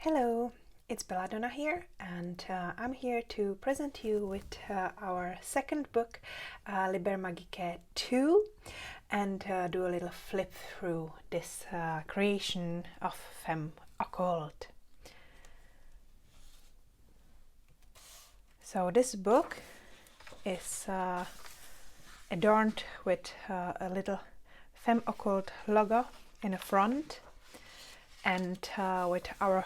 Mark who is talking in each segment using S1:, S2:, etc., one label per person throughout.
S1: Hello, it's Belladonna here, and I'm here to present you with our second book, Liber Magicae II, and do a little flip through this creation of Femme Occulte. So this book is adorned with a little Femme Occulte logo in the front, and with our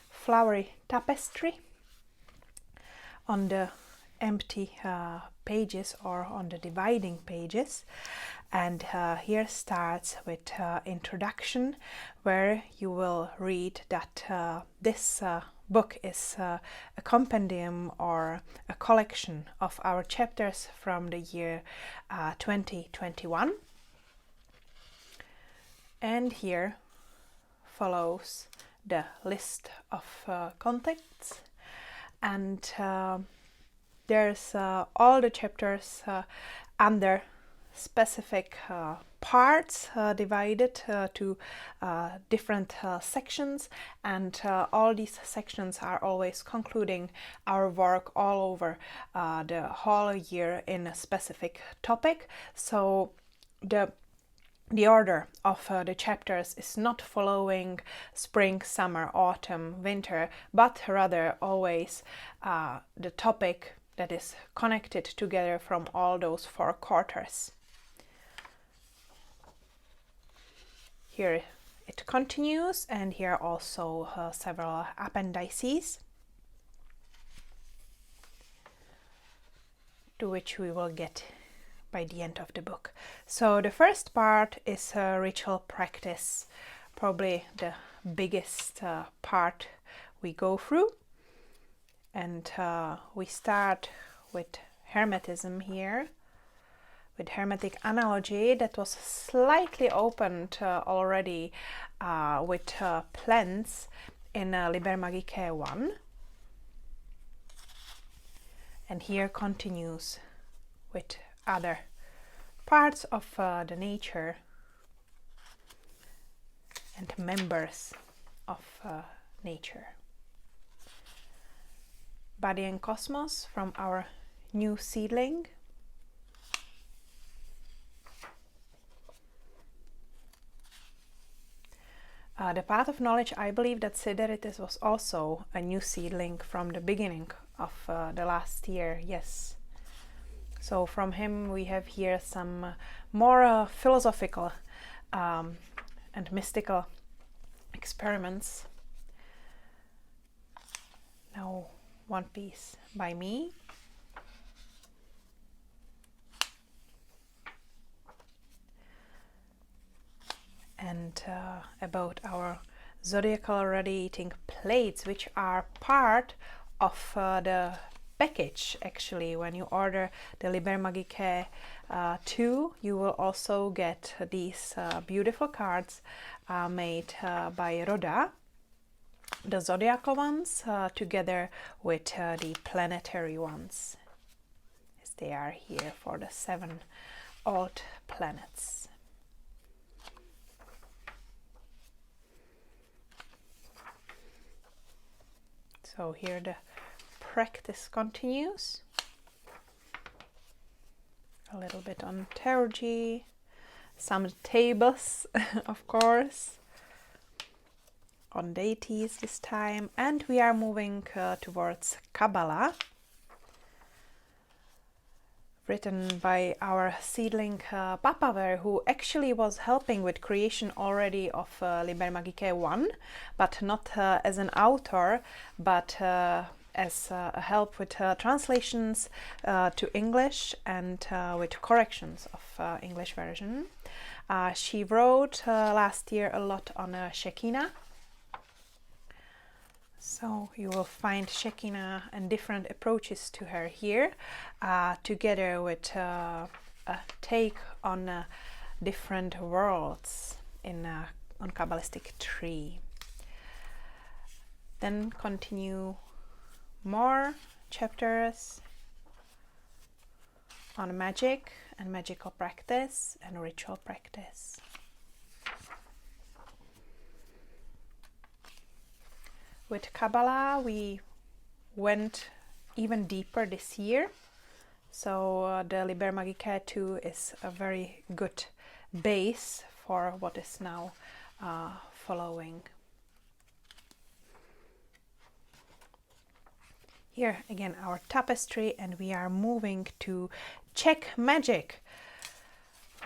S1: flowery tapestry on the empty pages or on the dividing pages. And here starts with introduction, where you will read that this book is a compendium or a collection of our chapters from the year 2021. And here follows the list of contacts, and there's all the chapters under specific parts divided to different sections, and all these sections are always concluding our work all over the whole year in a specific topic. So the order of the chapters is not following spring, summer, autumn, winter, but rather always the topic that is connected together from all those 4 quarters. Here it continues, and here also several appendices, to which we will get by the end of the book. So the first part is ritual practice, probably the biggest part we go through, and we start with Hermetism here, with Hermetic analogy that was slightly opened already with plants in Liber Magicae I, and here continues with other parts of the nature and members of nature. Body and Cosmos from our new seedling. The Path of Knowledge, I believe that Sideritis was also a new seedling from the beginning of the last year, yes. So from him we have here some more philosophical and mystical experiments. Now one piece by me. And about our zodiacal radiating plates, which are part of the package. Actually, when you order the Liber Magicae II, you will also get these beautiful cards made by Rhoda, the zodiacal ones, together with the planetary ones, as they are here for the 7 old planets. So here the practice continues. A little bit on Tarot, some tables, of course, on deities this time, and we are moving towards Kabbalah, written by our seedling Papaver, who actually was helping with creation already of Liber Magicae I, but not as an author, but as a help with translations to English and with corrections of English version. She wrote last year a lot on Shekinah. So you will find Shekinah and different approaches to her here, together with a take on different worlds in on Kabbalistic tree. Then continue more chapters on magic and magical practice and ritual practice. With Kabbalah, we went even deeper this year. So the Liber Magicae II is a very good base for what is now following. Here again our tapestry, and we are moving to Czech Magic.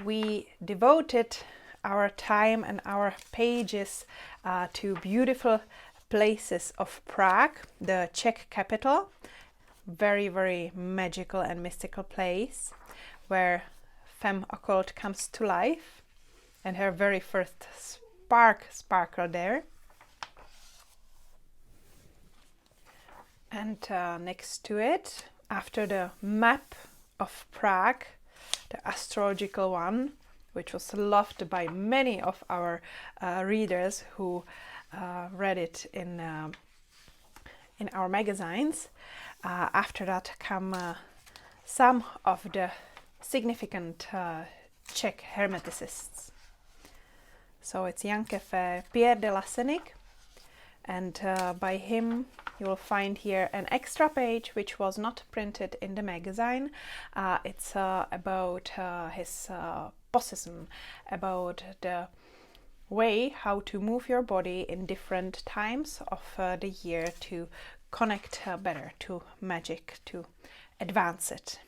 S1: We devoted our time and our pages to beautiful places of Prague, the Czech capital. Very, very magical and mystical place where Femme Occulte comes to life, and her very first sparkle there. And next to it, after the map of Prague, the astrological one, which was loved by many of our readers who read it in our magazines. After that come some of the significant Czech hermeticists. So it's Jankefe Pierre de Lasenik, and by him you will find here an extra page which was not printed in the magazine. It's about his posism, about the way how to move your body in different times of the year to connect better to magic, to advance it.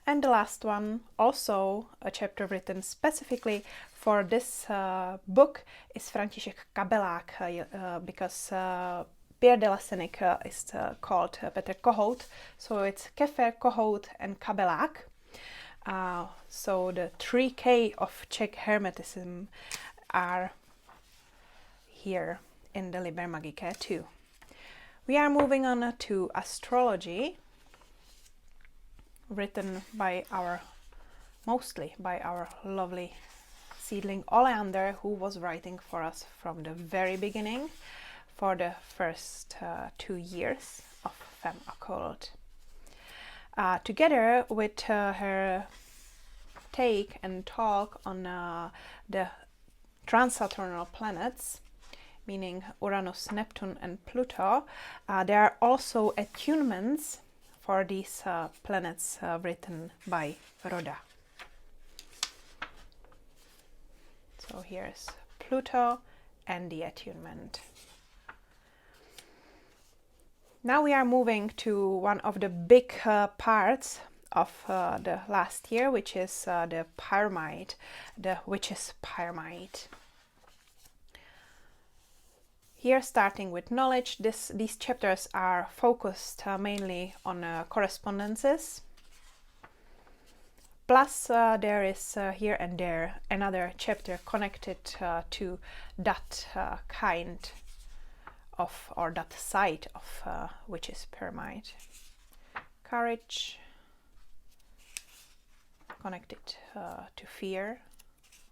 S1: And the last one, also a chapter written specifically for this book, is František Kabelák, because Pierre de Lasenik is called Petr Kohout, so it's Kefer, Kohout and Kabelák. So the 3K of Czech Hermeticism are here in the Liber Magicae II. We are moving on to Astrology, written by mostly by our lovely seedling Oleander, who was writing for us from the very beginning for the first 2 years of Femme Occulte. Together with her take and talk on the transaturnal planets, meaning Uranus, Neptune and Pluto, there are also attunements for these planets written by Roda. So here's Pluto and the attunement. Now we are moving to one of the big parts of the last year, which is the pyramid, the witch's pyramid. Here, starting with knowledge, these chapters are focused mainly on correspondences. Plus, there is here and there another chapter connected to that kind of, or that side of witch's pyramid. Courage, connected to fear,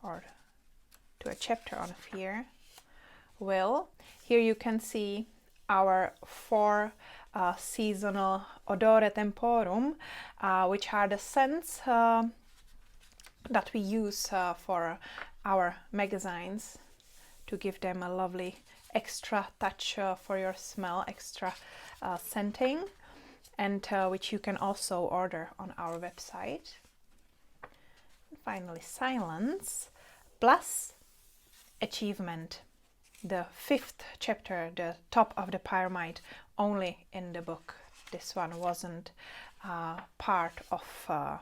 S1: or to a chapter on fear. Will, here you can see our 4 seasonal odore temporum, which are the scents that we use for our magazines to give them a lovely extra touch for your smell, extra scenting, and which you can also order on our website. And finally, silence plus achievement. The 5th chapter, the top of the pyramid, only in the book. This one wasn't part of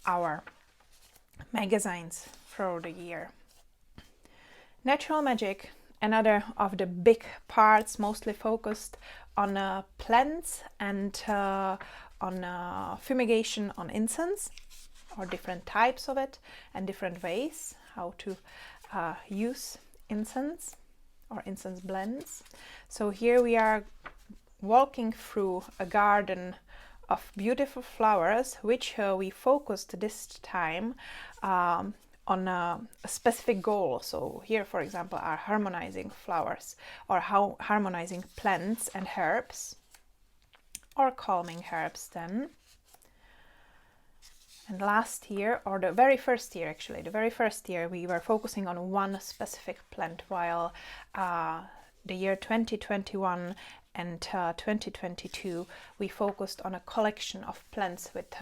S1: our magazines through the year. Natural magic, another of the big parts, mostly focused on plants and on fumigation on incense, or different types of it and different ways how to use incense or incense blends. So here we are walking through a garden of beautiful flowers, which we focused this time on a specific goal. So here, for example, are harmonizing flowers, or how harmonizing plants and herbs, or calming herbs then. And last year, or the very first year actually, we were focusing on one specific plant, while the year 2021 and 2022, we focused on a collection of plants with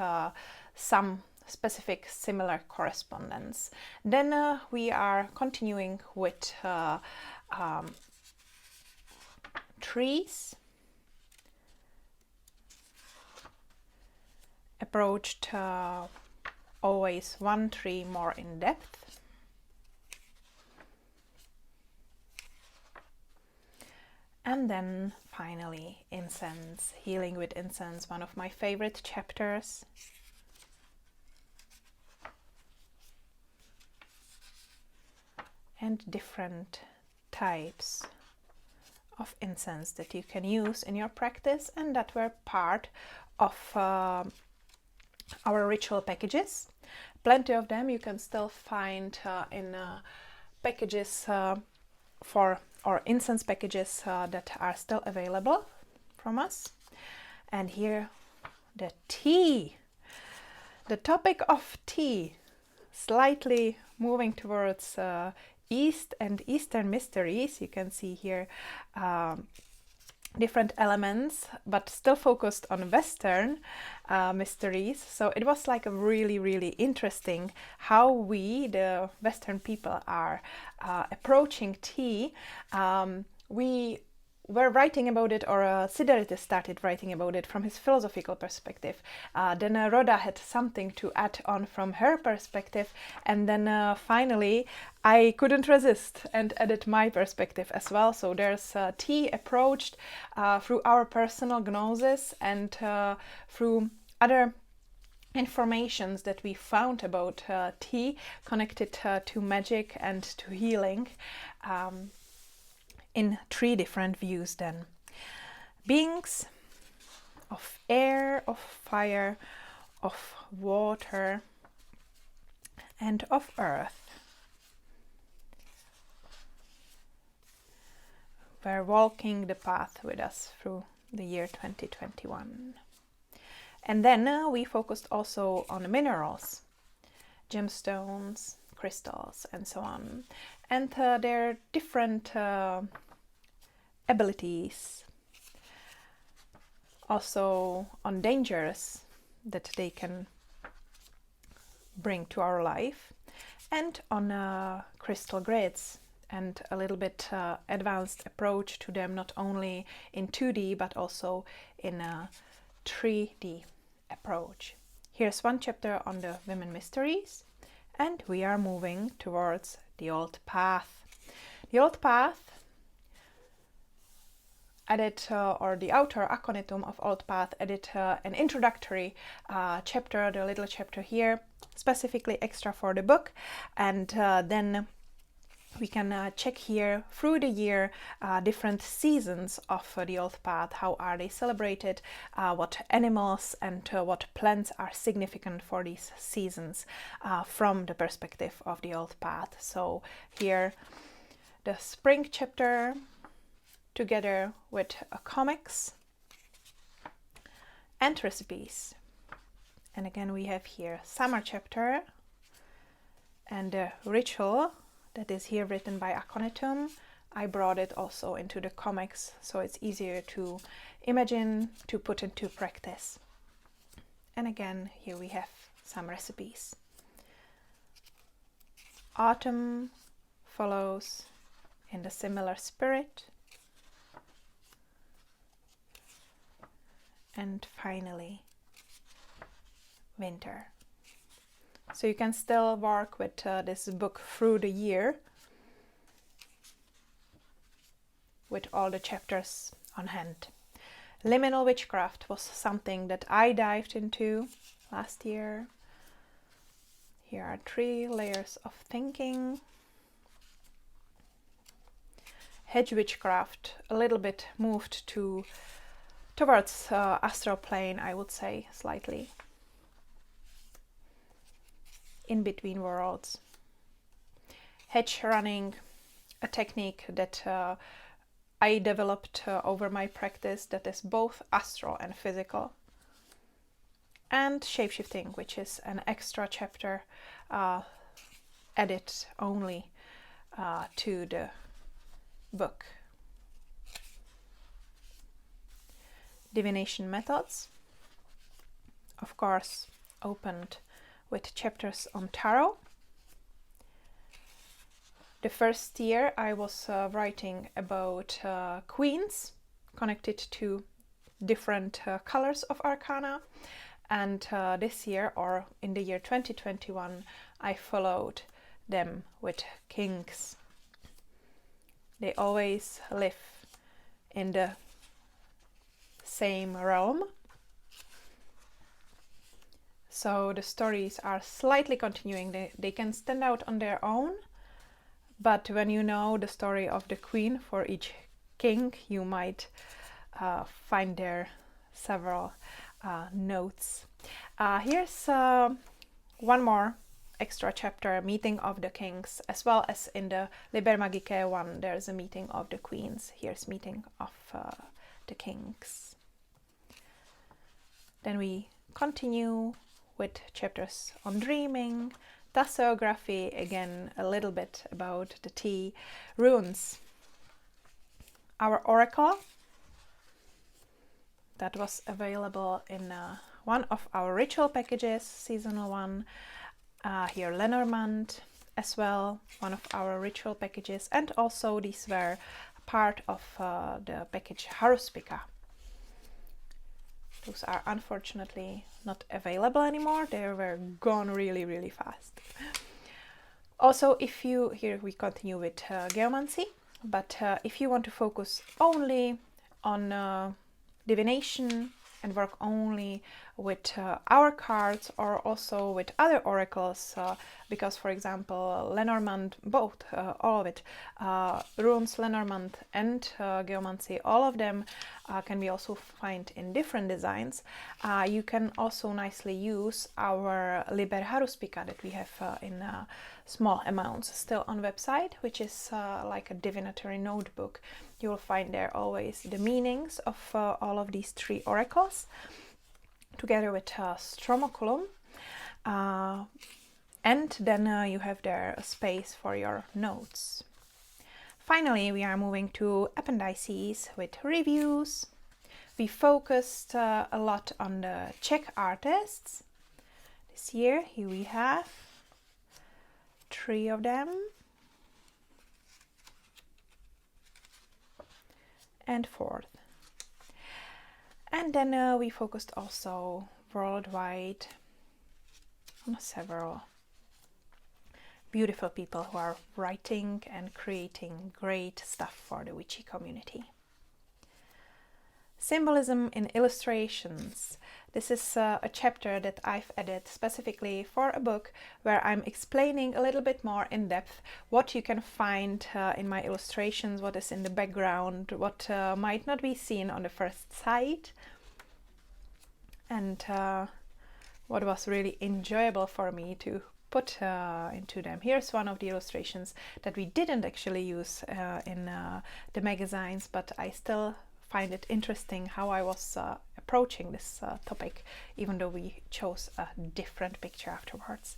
S1: some specific similar correspondence. Then we are continuing with trees, approached always one tree more in depth. And then finally incense, healing with incense, one of my favorite chapters. And different types of incense that you can use in your practice and that were part of our ritual packages. Plenty of them you can still find in packages or incense packages that are still available from us. And here the tea, the topic of tea, slightly moving towards East and Eastern mysteries. You can see here different elements, but still focused on Western mysteries. So it was like a really interesting how we, the Western people, are approaching tea. We were writing about it, or Siddhartha started writing about it from his philosophical perspective. Then Rhoda had something to add on from her perspective, and then finally I couldn't resist and added my perspective as well. So there's tea approached through our personal gnosis and through other informations that we found about tea connected to magic and to healing. In three different views then. Beings of air, of fire, of water, and of earth were walking the path with us through the year 2021. And then we focused also on minerals, gemstones, crystals, and so on, and their different abilities, also on dangers that they can bring to our life, and on crystal grids and a little bit advanced approach to them, not only in 2D but also in a 3D approach. Here's one chapter on the women mysteries, and we are moving towards the old path. The old path added, or the outer aconitum of old path added an introductory chapter, the little chapter here, specifically extra for the book, and then we can check here through the year different seasons of the old path. How are they celebrated? What animals and what plants are significant for these seasons from the perspective of the old path. So here the spring chapter together with comics and recipes. And again we have here summer chapter and the ritual that is here written by Aconitum. I brought it also into the comics, so it's easier to imagine, to put into practice. And again, here we have some recipes. Autumn follows in the similar spirit. And finally, winter. So you can still work with this book through the year with all the chapters on hand. Liminal witchcraft was something that I dived into last year. Here are 3 layers of thinking. Hedge witchcraft a little bit moved towards astral plane, I would say, slightly. In between worlds. Hedge running, a technique that I developed over my practice that is both astral and physical. And shapeshifting, which is an extra chapter added only to the book. Divination Methods, of course opened with chapters on tarot. The first year I was writing about queens connected to different colors of arcana, and this year, or in the year 2021, I followed them with kings. They always live in the same realm, so the stories are slightly continuing. They can stand out on their own, but when you know the story of the queen for each king, you might find there several notes. Here's one more extra chapter, Meeting of the Kings, as well as in the Liber Magicae I there's a Meeting of the Queens. Here's Meeting of the Kings. Then we continue with chapters on dreaming, Tasseography, again a little bit about the tea, runes, our oracle that was available in one of our ritual packages, seasonal one. Here Lenormand as well, one of our ritual packages, and also these were part of the package Haruspica. Those are unfortunately not available anymore. They were gone really fast. Also, if you, here we continue with geomancy, but if you want to focus only on divination and work only with our cards, or also with other oracles, because for example Lenormand, both, all of it, runes, Lenormand and geomancy, all of them can be also found in different designs. You can also nicely use our Liber Haruspica that we have in small amounts still on website, which is like a divinatory notebook. You will find there always the meanings of all of these three oracles, together with Stromocculum, and then you have there a space for your notes. Finally, we are moving to appendices with reviews. We focused a lot on the Czech artists. This year, here we have 3 of them. And 4th. And then we focused also worldwide on several beautiful people who are writing and creating great stuff for the witchy community. Symbolism in illustrations. This is a chapter that I've added specifically for a book where I'm explaining a little bit more in depth what you can find in my illustrations, what is in the background, what might not be seen on the first sight, and what was really enjoyable for me to put into them. Here's one of the illustrations that we didn't actually use in the magazines, but I still find it interesting how I was approaching this topic, even though we chose a different picture afterwards.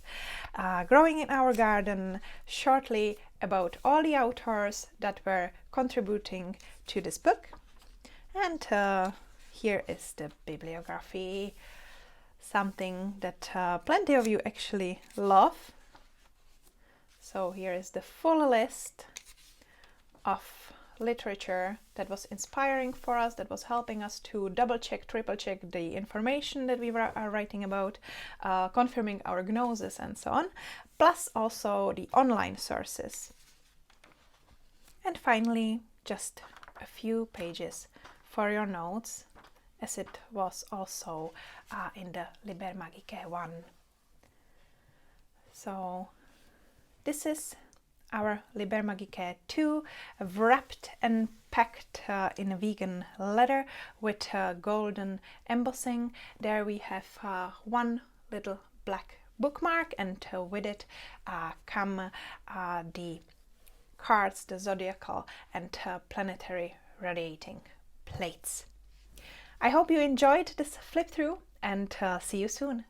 S1: Growing in Our Garden, shortly about all the authors that were contributing to this book. And here is the bibliography, something that plenty of you actually love. So here is the full list of literature that was inspiring for us, that was helping us to double check, triple check the information that we are writing about, confirming our gnosis and so on, plus also the online sources. And finally, just a few pages for your notes, as it was also in the Liber Magicae I. So this is our Liber Magicae II, wrapped and packed in a vegan leather with golden embossing. There we have one little black bookmark, and with it come the cards, the zodiacal and planetary radiating plates. I hope you enjoyed this flip through, and see you soon.